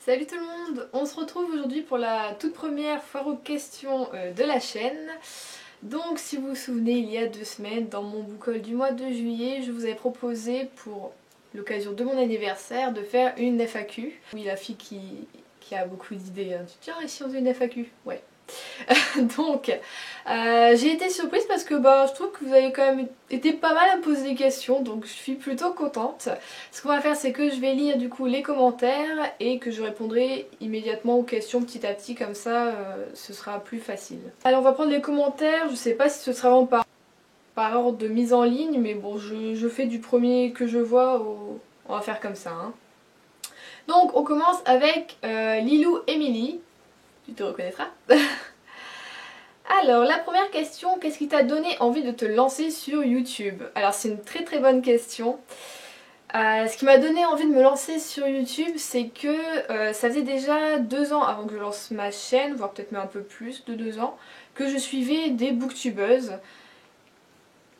Salut tout le monde, on se retrouve aujourd'hui pour la toute première foire aux questions de la chaîne. Donc si vous vous souvenez, il y a 2 semaines, dans mon book haul du mois de juillet, je vous avais proposé pour l'occasion de mon anniversaire de faire une FAQ. Oui, la fille qui a beaucoup d'idées, hein. Tiens, et si on faisait une FAQ? Ouais. Donc j'ai été surprise parce que je trouve que vous avez quand même été pas mal à me poser des questions, donc je suis plutôt contente. Ce qu'on va faire, c'est que je vais lire du coup les commentaires et que je répondrai immédiatement aux questions petit à petit, comme ça ce sera plus facile. Alors on va prendre les commentaires, je sais pas si ce sera vraiment par ordre de mise en ligne, mais bon, je fais du premier que je vois, on va faire comme ça, hein. Donc on commence avec Lilou Emily. Tu te reconnaîtras. Alors, la première question, qu'est-ce qui t'a donné envie de te lancer sur YouTube? Alors, c'est une très bonne question. Ce qui m'a donné envie de me lancer sur YouTube, c'est que ça faisait déjà 2 ans avant que je lance ma chaîne, voire peut-être même un peu plus de 2 ans, que je suivais des booktubeuses.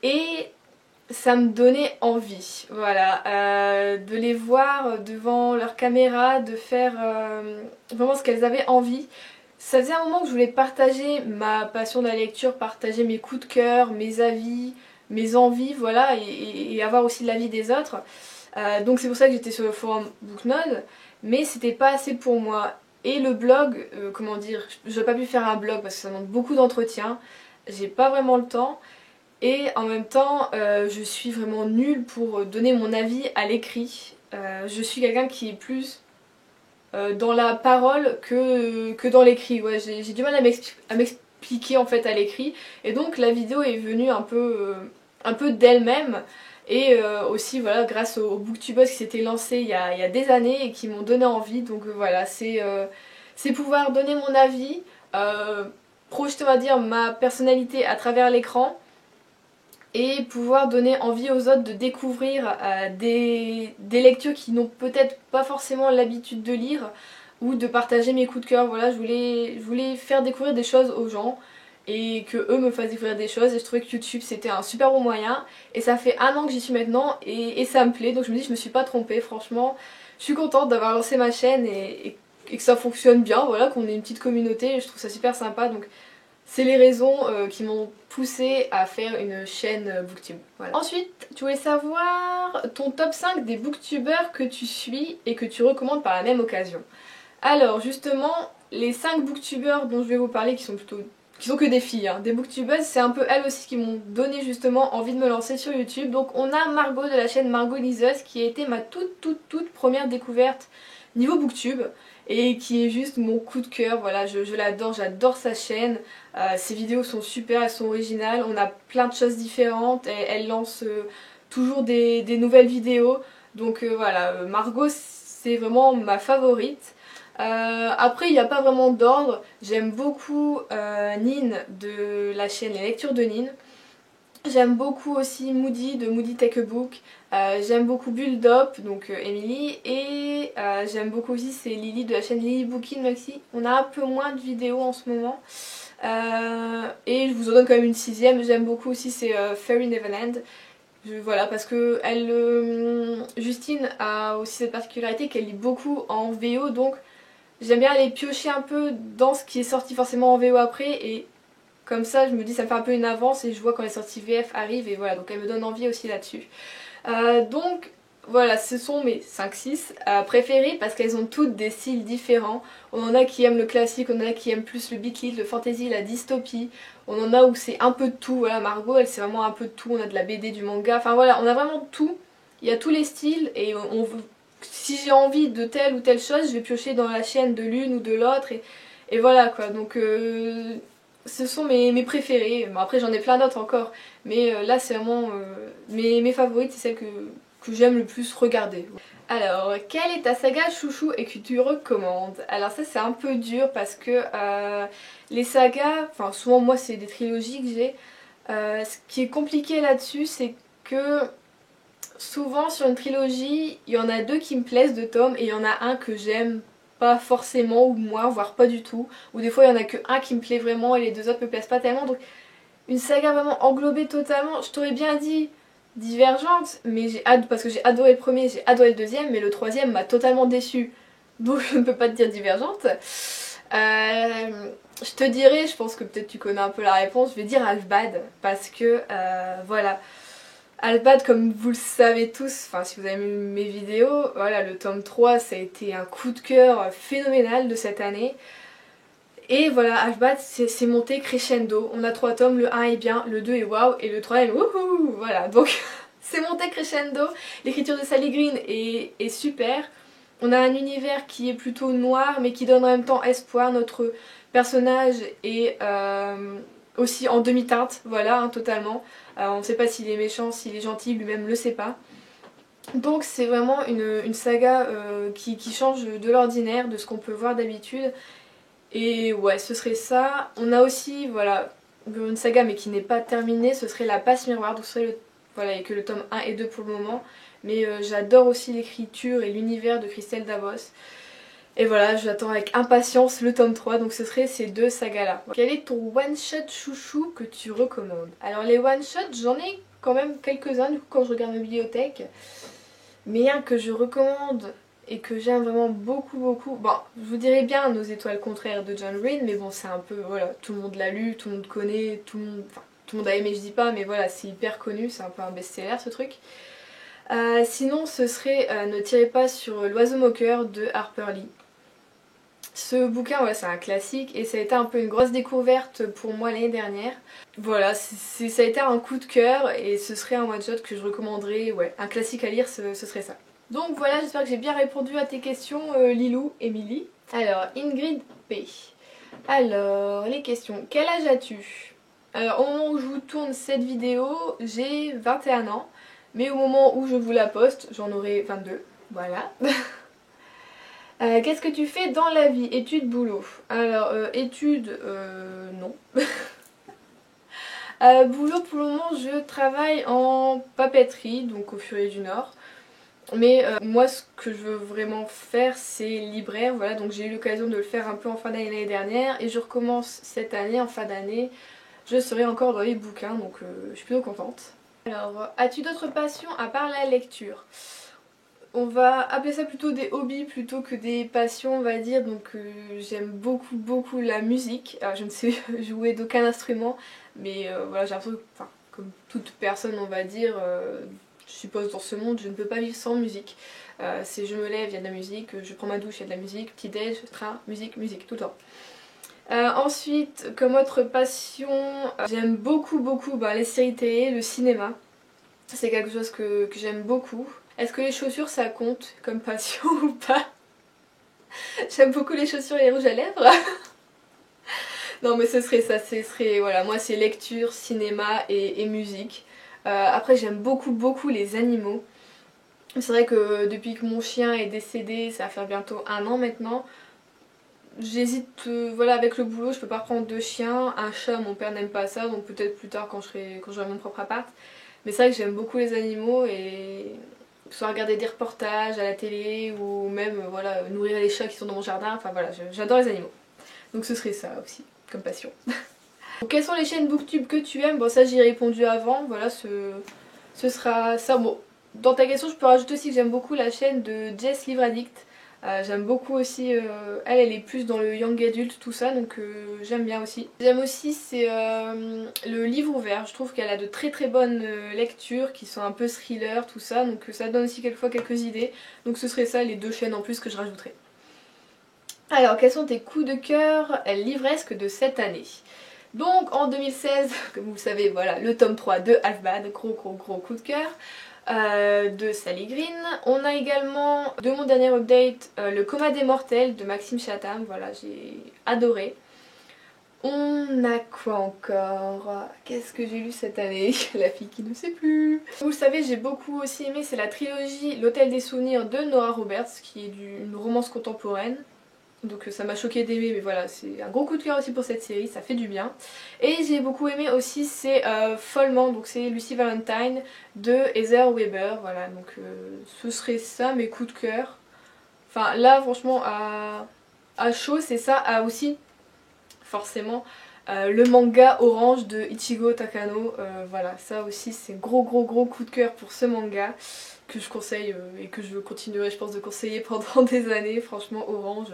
Et ça me donnait envie, voilà, de les voir devant leur caméra, de faire vraiment ce qu'elles avaient envie. Ça faisait un moment que je voulais partager ma passion de la lecture, partager mes coups de cœur, mes avis, mes envies, voilà, et avoir aussi l'avis des autres. Donc c'est pour ça que j'étais sur le forum Booknode, mais c'était pas assez pour moi. Et le blog, comment dire, j'aurais pas pu faire un blog parce que ça demande beaucoup d'entretien, j'ai pas vraiment le temps. Et en même temps, je suis vraiment nulle pour donner mon avis à l'écrit. Je suis quelqu'un qui est plus dans la parole que dans l'écrit. Ouais, j'ai du mal à m'expliquer en fait à l'écrit. Et donc la vidéo est venue un peu d'elle-même. Et aussi voilà, grâce aux booktubeuses qui s'étaient lancées il y a des années et qui m'ont donné envie. Donc voilà, c'est pouvoir donner mon avis, projeter on va dire ma personnalité à travers l'écran, et pouvoir donner envie aux autres de découvrir des lectures qui n'ont peut-être pas forcément l'habitude de lire, ou de partager mes coups de cœur. Voilà, je voulais faire découvrir des choses aux gens et que eux me fassent découvrir des choses, et je trouvais que YouTube c'était un super bon moyen, et ça fait 1 an que j'y suis maintenant et ça me plaît, donc je me dis je me suis pas trompée. Franchement je suis contente d'avoir lancé ma chaîne et que ça fonctionne bien, voilà, qu'on ait une petite communauté, et je trouve ça super sympa. Donc c'est les raisons qui m'ont poussée à faire une chaîne booktube. Voilà. Ensuite, tu voulais savoir ton top 5 des booktubeurs que tu suis et que tu recommandes par la même occasion. Alors justement, les 5 booktubeurs dont je vais vous parler, qui sont que des filles, hein, des booktubeuses, c'est un peu elles aussi qui m'ont donné justement envie de me lancer sur YouTube. Donc on a Margot de la chaîne Margot Liseuse, qui a été ma toute première découverte niveau booktube et qui est juste mon coup de cœur. Voilà, je l'adore, j'adore sa chaîne. Ses vidéos sont super, elles sont originales, on a plein de choses différentes, elle lance toujours des nouvelles vidéos. Donc voilà, Margot c'est vraiment ma favorite. Après il n'y a pas vraiment d'ordre, j'aime beaucoup Nin de la chaîne Les Lectures de Nin. J'aime beaucoup aussi Moody de Moody Take a Book. J'aime beaucoup Bulldop, donc Emily, et j'aime beaucoup aussi c'est Lily de la chaîne Lily Bookin, même si on a un peu moins de vidéos en ce moment. Et je vous en donne quand même une 6ème, j'aime beaucoup aussi, c'est Fairy Neverland. Voilà, parce que Justine a aussi cette particularité qu'elle lit beaucoup en VO, donc j'aime bien aller piocher un peu dans ce qui est sorti forcément en VO après, et comme ça je me dis ça me fait un peu une avance et je vois quand les sorties VF arrivent, et voilà, donc elle me donne envie aussi là-dessus. Donc voilà, ce sont mes 5-6 préférées parce qu'elles ont toutes des styles différents. On en a qui aiment le classique, on en a qui aiment plus le beat lit, le fantasy, la dystopie. On en a où c'est un peu de tout. Voilà, Margot, elle c'est vraiment un peu de tout. On a de la BD, du manga, enfin voilà, on a vraiment tout. Il y a tous les styles, et si j'ai envie de telle ou telle chose, je vais piocher dans la chaîne de l'une ou de l'autre, et voilà quoi. Donc ce sont mes préférées. Bon, après j'en ai plein d'autres encore, mais là c'est vraiment mes favorites, c'est celles que j'aime le plus regarder. Alors, quelle est ta saga chouchou et que tu recommandes? Alors ça c'est un peu dur parce que les sagas, enfin souvent moi c'est des trilogies que j'ai. Ce qui est compliqué là-dessus, c'est que souvent sur une trilogie, il y en a 2 qui me plaisent de tomes, et il y en a un que j'aime pas forcément, ou moins, voire pas du tout. Ou des fois il y en a que un qui me plaît vraiment et les 2 autres me plaisent pas tellement. Donc une saga vraiment englobée totalement, je t'aurais bien dit Divergente, mais parce que j'ai adoré le premier, j'ai adoré le deuxième, mais le troisième m'a totalement déçue. donc je ne peux pas te dire Divergente. Je te dirais, je pense que peut-être tu connais un peu la réponse, je vais dire Half-Bad, parce que voilà, Half-Bad, comme vous le savez tous, enfin si vous avez vu mes vidéos, voilà, le tome 3 ça a été un coup de cœur phénoménal de cette année. Et voilà, Half-Bad c'est monté crescendo, on a 3 tomes, le 1 est bien, le 2 est waouh et le 3 est wouhou, voilà, donc c'est monté crescendo, l'écriture de Sally Green est super. On a un univers qui est plutôt noir mais qui donne en même temps espoir. Notre personnage est aussi en demi-teinte, voilà, hein, totalement. On ne sait pas s'il est méchant, s'il est gentil, lui-même le sait pas. Donc c'est vraiment une saga qui change de l'ordinaire, de ce qu'on peut voir d'habitude. Et ouais, ce serait ça. On a aussi, voilà, une saga mais qui n'est pas terminée, ce serait La Passe Miroir, donc ce serait voilà, et que le tome 1 et 2 pour le moment. Mais j'adore aussi l'écriture et l'univers de Christelle Davos. Et voilà, j'attends avec impatience le tome 3, donc ce serait ces deux sagas-là. Quel est ton one-shot chouchou que tu recommandes? Alors les one-shots, j'en ai quand même quelques-uns du coup quand je regarde ma bibliothèque. Mais un que je recommande et que j'aime vraiment beaucoup, bon, je vous dirais bien Nos étoiles contraires de John Green, mais bon, c'est un peu, voilà, tout le monde l'a lu, tout le monde connaît, tout le monde a aimé, je dis pas, mais voilà, c'est hyper connu, c'est un peu un best-seller ce truc. Sinon, ce serait Ne tirez pas sur l'oiseau moqueur de Harper Lee. Ce bouquin, ouais, c'est un classique et ça a été un peu une grosse découverte pour moi l'année dernière. Voilà, ça a été un coup de cœur et ce serait un one-shot que je recommanderais, ouais, un classique à lire, ce serait ça. Donc voilà, j'espère que j'ai bien répondu à tes questions, Lilou, Émilie. Alors, Ingrid P. Alors, les questions. Quel âge as-tu? Alors, au moment où je vous tourne cette vidéo, j'ai 21 ans. Mais au moment où je vous la poste, j'en aurai 22. Voilà. Qu'est-ce que tu fais dans la vie? Études, boulot. Alors, études, non. Boulot, pour le moment, je travaille en papeterie, donc au Furet du Nord. Mais moi, ce que je veux vraiment faire, c'est libraire. Voilà, donc j'ai eu l'occasion de le faire un peu en fin d'année l'année dernière. Et je recommence cette année, en fin d'année. Je serai encore dans les bouquins, donc je suis plutôt contente. Alors, as-tu d'autres passions à part la lecture? On va appeler ça plutôt des hobbies plutôt que des passions, on va dire. Donc j'aime beaucoup la musique. Alors je ne sais jouer d'aucun instrument, mais voilà, j'ai l'impression que, enfin, comme toute personne, on va dire, je suppose dans ce monde, je ne peux pas vivre sans musique. C'est je me lève, il y a de la musique, je prends ma douche, il y a de la musique, petit déj, train, musique, tout le temps. Ensuite, comme autre passion, j'aime beaucoup les séries télé, le cinéma. C'est quelque chose que j'aime beaucoup. Est-ce que les chaussures ça compte comme passion ou pas? J'aime beaucoup les chaussures et les rouges à lèvres. Non mais ce serait ça, ce serait, voilà, moi c'est lecture, cinéma et musique. Après j'aime beaucoup les animaux. C'est vrai que depuis que mon chien est décédé, ça va faire bientôt 1 an maintenant. J'hésite, voilà, avec le boulot, je peux pas prendre 2 chiens, un chat, mon père n'aime pas ça, donc peut-être plus tard quand j'aurai mon propre appart. Mais c'est vrai que j'aime beaucoup les animaux et que ce soit regarder des reportages à la télé ou même voilà, nourrir les chats qui sont dans mon jardin, enfin voilà, j'adore les animaux. Donc ce serait ça aussi, comme passion. Donc, quelles sont les chaînes booktube que tu aimes? Bon ça j'y ai répondu avant, voilà, ce sera ça. Bon, dans ta question je peux rajouter aussi que j'aime beaucoup la chaîne de Jess Livre Addict. J'aime beaucoup aussi, elle est plus dans le young adult tout ça, donc j'aime bien aussi. J'aime aussi c'est le livre ouvert, je trouve qu'elle a de très bonnes lectures qui sont un peu thriller tout ça, donc ça donne aussi quelquefois quelques idées. Donc ce serait ça les 2 chaînes en plus que je rajouterais. Alors quels sont tes coups de cœur livresques de cette année? Donc en 2016, comme vous le savez, voilà, le tome 3 de Half-Bad, gros coup de cœur. De Sally Green. On a également, de mon dernier update, Le Coma des Mortels de Maxime Chatham, voilà, j'ai adoré. On a quoi encore? Qu'est-ce que j'ai lu cette année? La fille qui ne sait plus. Vous le savez, j'ai beaucoup aussi aimé, c'est la trilogie L'Hôtel des Souvenirs de Nora Roberts, qui est une romance contemporaine. Donc ça m'a choqué d'aimer, mais voilà, c'est un gros coup de cœur aussi pour cette série, ça fait du bien. Et j'ai beaucoup aimé aussi, c'est Follement, donc c'est Lucy Valentine de Heather Weber, voilà, donc ce serait ça mes coups de cœur. Enfin là franchement à chaud c'est ça, aussi forcément le manga Orange de Ichigo Takano, voilà, ça aussi c'est gros coup de cœur pour ce manga. que je conseille et que je continuerai je pense de conseiller pendant des années. Franchement Orange,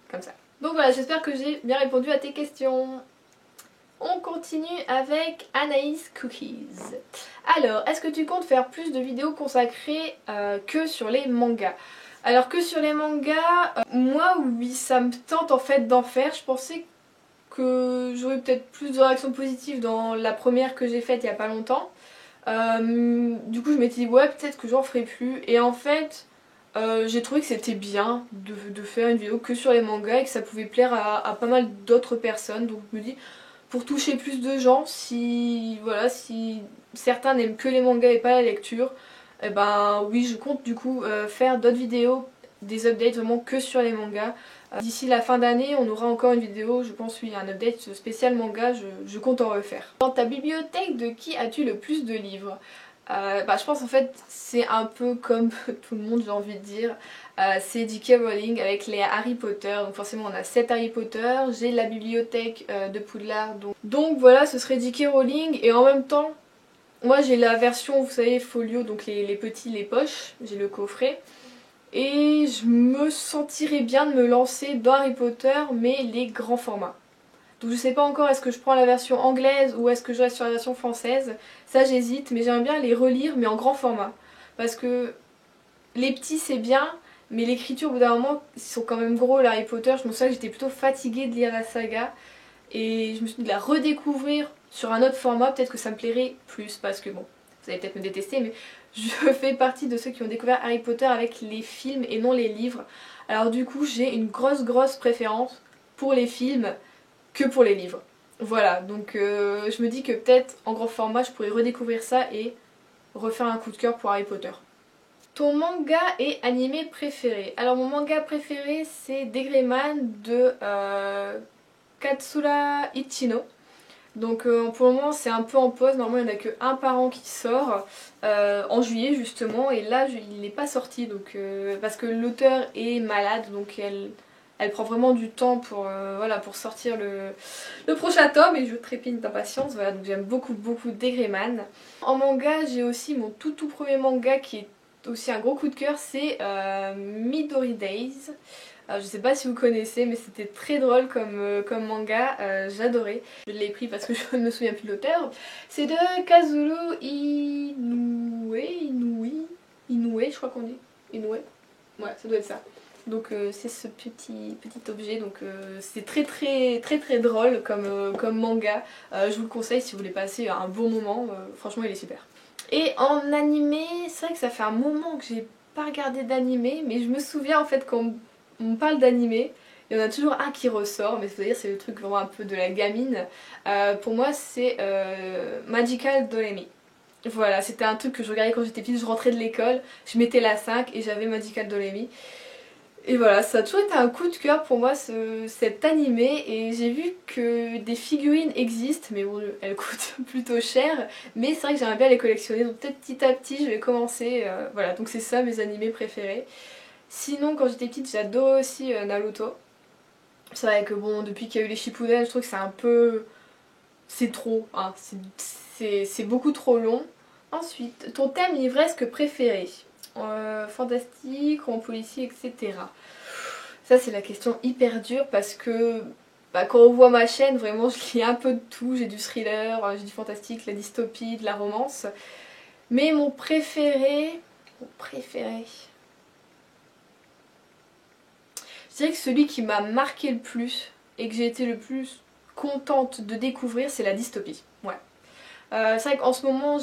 comme ça. Donc voilà, j'espère que j'ai bien répondu à tes questions. On continue avec Anaïs Cookies. Alors, est-ce que tu comptes faire plus de vidéos consacrées que sur les mangas? Alors que sur les mangas, moi oui, ça me tente en fait d'en faire. Je pensais que j'aurais peut-être plus de réactions positives dans la première que j'ai faite il y a pas longtemps. Du coup je m'étais dit ouais peut-être que j'en ferai plus. Et en fait j'ai trouvé que c'était bien de faire une vidéo que sur les mangas et que ça pouvait plaire à pas mal d'autres personnes. Donc je me dis pour toucher plus de gens, si voilà, si certains n'aiment que les mangas et pas la lecture, et ben oui je compte du coup faire d'autres vidéos, des updates vraiment que sur les mangas. D'ici la fin d'année on aura encore une vidéo, je pense oui, un update spécial manga, je compte en refaire. Dans ta bibliothèque, de qui as-tu le plus de livres? Je pense en fait c'est un peu comme tout le monde j'ai envie de dire. C'est J.K. Rowling avec les Harry Potter, donc forcément on a 7 Harry Potter, j'ai la bibliothèque de Poudlard, donc voilà ce serait J.K. Rowling. Et en même temps moi j'ai la version vous savez folio, donc les petits, les poches, j'ai le coffret. Et je me sentirais bien de me lancer dans Harry Potter mais les grands formats. Donc je sais pas encore est-ce que je prends la version anglaise ou est-ce que je reste sur la version française. Ça j'hésite, mais j'aimerais bien les relire mais en grand format. Parce que les petits c'est bien, mais l'écriture au bout d'un moment ils sont quand même gros. Harry Potter, je me souviens que j'étais plutôt fatiguée de lire la saga. Et je me suis dit de la redécouvrir sur un autre format, peut-être que ça me plairait plus. Parce que bon, vous allez peut-être me détester, mais je fais partie de ceux qui ont découvert Harry Potter avec les films et non les livres. Alors du coup j'ai une grosse préférence pour les films que pour les livres. Voilà, donc je me dis que peut-être en grand format je pourrais redécouvrir ça et refaire un coup de cœur pour Harry Potter. Ton manga et animé préféré? Alors mon manga préféré c'est Degreman de Katsura Ichino. Donc pour le moment c'est un peu en pause, normalement il n'y en a que un par an qui sort en juillet justement, et là il n'est pas sorti donc, parce que l'auteur est malade, donc elle prend vraiment du temps pour, voilà, pour sortir le prochain tome, et je trépigne d'impatience. Voilà, donc j'aime beaucoup Degreman. En manga j'ai aussi mon tout premier manga qui est aussi un gros coup de cœur, c'est Midori Days. Je sais pas si vous connaissez, mais c'était très drôle comme manga, j'adorais. Je l'ai pris parce que je ne me souviens plus de l'auteur. C'est de Kazuro Inoue, je crois qu'on dit. Inoue. Ouais, ça doit être ça. Donc c'est ce petit objet, donc c'est très drôle comme manga. Je vous le conseille si vous voulez passer un bon moment, franchement il est super. Et en animé, c'est vrai que ça fait un moment que j'ai pas regardé d'animé, mais je me souviens en fait quand on parle d'animé, il y en a toujours un qui ressort, mais faut dire c'est le truc vraiment un peu de la gamine. Pour moi c'est Magical Doremi. Voilà, c'était un truc que je regardais quand j'étais petite, je rentrais de l'école, je mettais la 5 et j'avais Magical Doremi. Et voilà, ça a toujours été un coup de cœur pour moi cet animé, et j'ai vu que des figurines existent, mais bon elles coûtent plutôt cher, mais c'est vrai que j'aimerais bien les collectionner, donc peut-être petit à petit je vais commencer, voilà, donc c'est ça mes animés préférés. Sinon quand j'étais petite j'adorais aussi Naruto. C'est vrai que bon depuis qu'il y a eu les Shippuden je trouve que c'est un peu... c'est trop, hein, c'est beaucoup trop long. Ensuite, ton thème livresque préféré? Fantastique, roman policier, etc. Ça c'est la question hyper dure parce que quand on voit ma chaîne, vraiment je lis un peu de tout. J'ai du thriller, j'ai du fantastique, la dystopie, de la romance. Mais mon préféré... Je dirais que celui qui m'a marqué le plus et que j'ai été le plus contente de découvrir, c'est la dystopie. Ouais. C'est vrai qu'en ce moment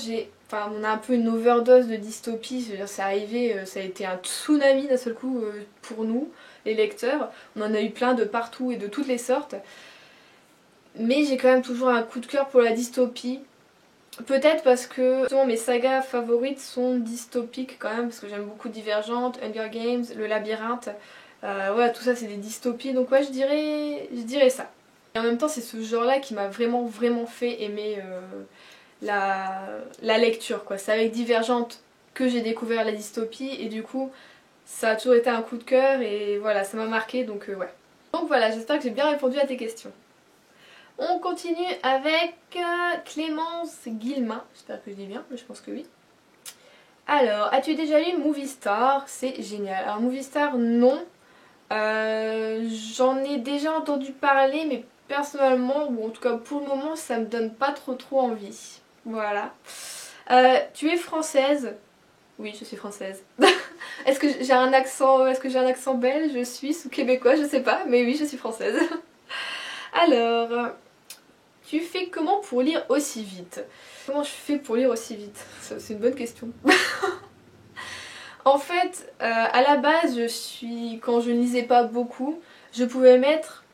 on a un peu une overdose de dystopie, c'est arrivé, ça a été un tsunami d'un seul coup pour nous, les lecteurs. On en a eu plein de partout et de toutes les sortes. Mais j'ai quand même toujours un coup de cœur pour la dystopie. Peut-être parce que justement, mes sagas favorites sont dystopiques quand même, parce que j'aime beaucoup Divergente, Hunger Games, Le Labyrinthe. Voilà, tout ça c'est des dystopies, donc ouais je dirais ça. Et en même temps c'est ce genre là qui m'a vraiment fait aimer la lecture, quoi. C'est avec Divergente que j'ai découvert la dystopie, et du coup ça a toujours été un coup de cœur et voilà, ça m'a marqué, donc ouais. Donc voilà, j'espère que j'ai bien répondu à tes questions. On continue avec Clémence Guillemin, j'espère que je dis bien, mais je pense que oui. Alors, as-tu déjà lu Movie Star? C'est génial. Alors Movie Star, non. J'en ai déjà entendu parler, mais personnellement, ou en tout cas pour le moment, ça me donne pas trop envie. Voilà. Tu es française? Oui, je suis française. Est-ce que j'ai un accent belge, suisse ou québécois? Je sais pas, mais oui, je suis française. Alors, tu fais comment pour lire aussi vite? Comment je fais pour lire aussi vite? C'est une bonne question. En fait, à la base, quand je ne lisais pas beaucoup, je pouvais mettre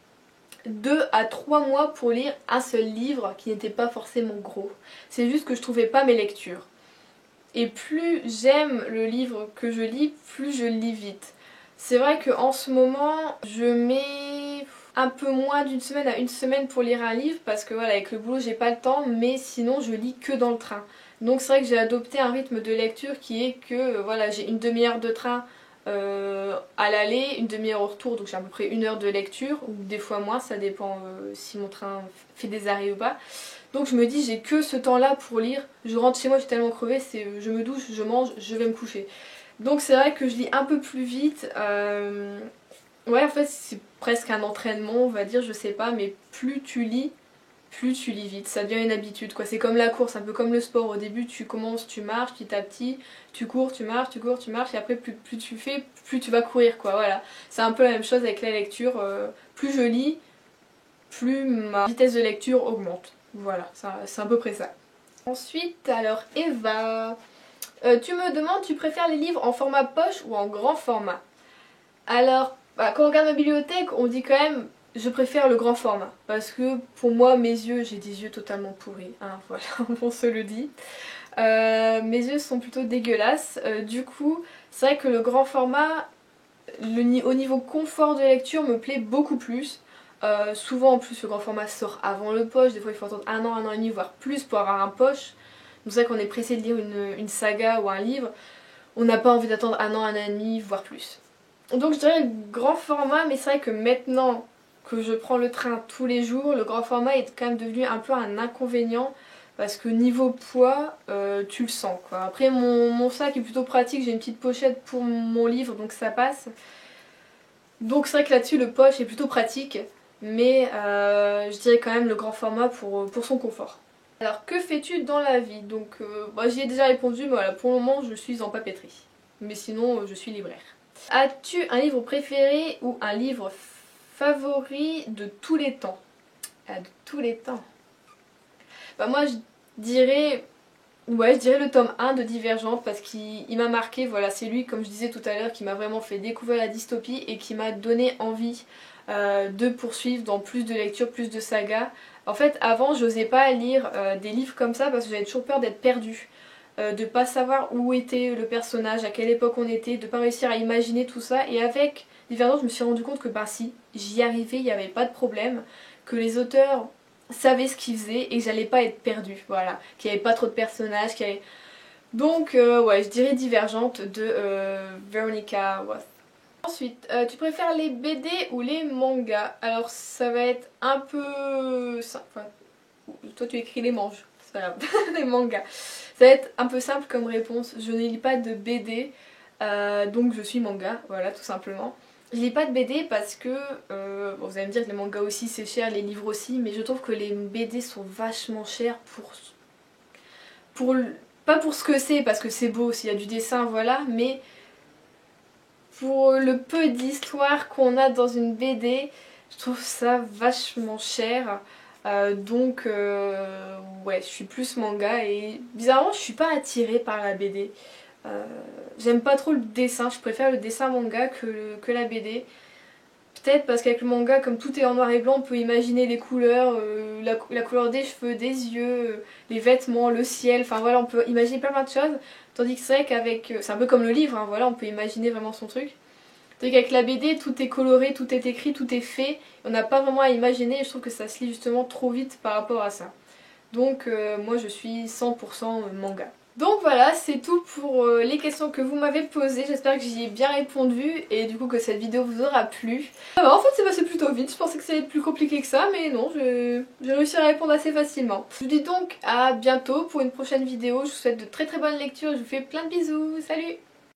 2 à 3 mois pour lire un seul livre qui n'était pas forcément gros. C'est juste que je trouvais pas mes lectures. Et plus j'aime le livre que je lis, plus je le lis vite. C'est vrai qu'en ce moment, je mets un peu moins d'une semaine à une semaine pour lire un livre parce que voilà, avec le boulot, j'ai pas le temps, mais sinon je lis que dans le train. Donc c'est vrai que j'ai adopté un rythme de lecture qui est que voilà, j'ai une demi-heure de train à l'aller, une demi-heure au retour, donc j'ai à peu près 1 heure de lecture, ou des fois moins, ça dépend si mon train fait des arrêts ou pas. Donc je me dis j'ai que ce temps là pour lire, je rentre chez moi, je suis tellement crevée, je me douche, je mange, je vais me coucher. Donc c'est vrai que je lis un peu plus vite, ouais en fait c'est presque un entraînement on va dire, je sais pas, mais plus tu lis vite, ça devient une habitude quoi, c'est comme la course, un peu comme le sport, au début tu commences, tu marches petit à petit, tu cours, tu marches, et après plus tu fais, plus tu vas courir quoi, voilà. C'est un peu la même chose avec la lecture, plus je lis, plus ma vitesse de lecture augmente. Voilà, c'est à peu près ça. Ensuite, alors Eva, tu me demandes, tu préfères les livres en format poche ou en grand format? Alors, quand on regarde ma bibliothèque, on dit quand même, je préfère le grand format. Parce que pour moi, mes yeux, j'ai des yeux totalement pourris, hein, voilà, on se le dit. Mes yeux sont plutôt dégueulasses, du coup, c'est vrai que le grand format, au niveau confort de lecture, me plaît beaucoup plus. Souvent en plus le grand format sort avant le poche, des fois il faut attendre un an et demi voire plus pour avoir un poche. Donc c'est vrai qu'on est pressé de lire une saga ou un livre, on n'a pas envie d'attendre un an et demi voire plus. Donc je dirais le grand format, mais c'est vrai que maintenant que je prends le train tous les jours, le grand format est quand même devenu un peu un inconvénient parce que niveau poids, tu le sens quoi. Après mon sac est plutôt pratique, j'ai une petite pochette pour mon livre donc ça passe. Donc c'est vrai que là-dessus le poche est plutôt pratique. Mais je dirais quand même le grand format pour son confort. Alors que fais-tu dans la vie? Donc j'y ai déjà répondu, mais voilà, pour le moment je suis en papeterie. Mais sinon je suis libraire. As-tu un livre préféré ou un livre favori de tous les temps? Ah, de tous les temps. Moi dirais... Ouais, je dirais le tome 1 de Divergente parce qu'il m'a marqué, voilà, c'est lui, comme je disais tout à l'heure, qui m'a vraiment fait découvrir la dystopie et qui m'a donné envie de poursuivre dans plus de lectures, plus de sagas. En fait, avant, j'osais pas lire des livres comme ça parce que j'avais toujours peur d'être perdue, de pas savoir où était le personnage, à quelle époque on était, de pas réussir à imaginer tout ça. Et avec Divergente, je me suis rendu compte que si, j'y arrivais, il n'y avait pas de problème, que les auteurs savait ce qu'il faisait et que j'allais pas être perdue, voilà, qu'il n'y avait pas trop de personnages, donc ouais, je dirais Divergente de Veronica Roth. Ensuite, tu préfères les BD ou les mangas? Alors ça va être un peu... Enfin, toi tu écris les manges, c'est pas grave, les mangas. Ça va être un peu simple comme réponse, je ne lis pas de BD, donc je suis manga, voilà tout simplement. Je lis pas de BD parce que, bon, vous allez me dire que les mangas aussi c'est cher, les livres aussi, mais je trouve que les BD sont vachement chers pas pour ce que c'est, parce que c'est beau, s'il y a du dessin, voilà, mais pour le peu d'histoire qu'on a dans une BD, je trouve ça vachement cher. Donc, ouais, je suis plus manga et bizarrement, je suis pas attirée par la BD. J'aime pas trop le dessin, je préfère le dessin manga que la BD. Peut-être parce qu'avec le manga, comme tout est en noir et blanc, on peut imaginer les couleurs, la couleur des cheveux, des yeux, les vêtements, le ciel, enfin voilà, on peut imaginer plein de choses. Tandis que c'est vrai qu'avec... c'est un peu comme le livre, hein, voilà, on peut imaginer vraiment son truc. Tandis qu'avec la BD, tout est coloré, tout est écrit, tout est fait. On n'a pas vraiment à imaginer et je trouve que ça se lit justement trop vite par rapport à ça. Donc moi je suis 100% manga. Donc voilà, c'est tout pour les questions que vous m'avez posées. J'espère que j'y ai bien répondu et du coup que cette vidéo vous aura plu. Ça va, en fait c'est passé plutôt vite, je pensais que ça allait être plus compliqué que ça, mais non, j'ai réussi à répondre assez facilement. Je vous dis donc à bientôt pour une prochaine vidéo, je vous souhaite de très très bonnes lectures, je vous fais plein de bisous, salut!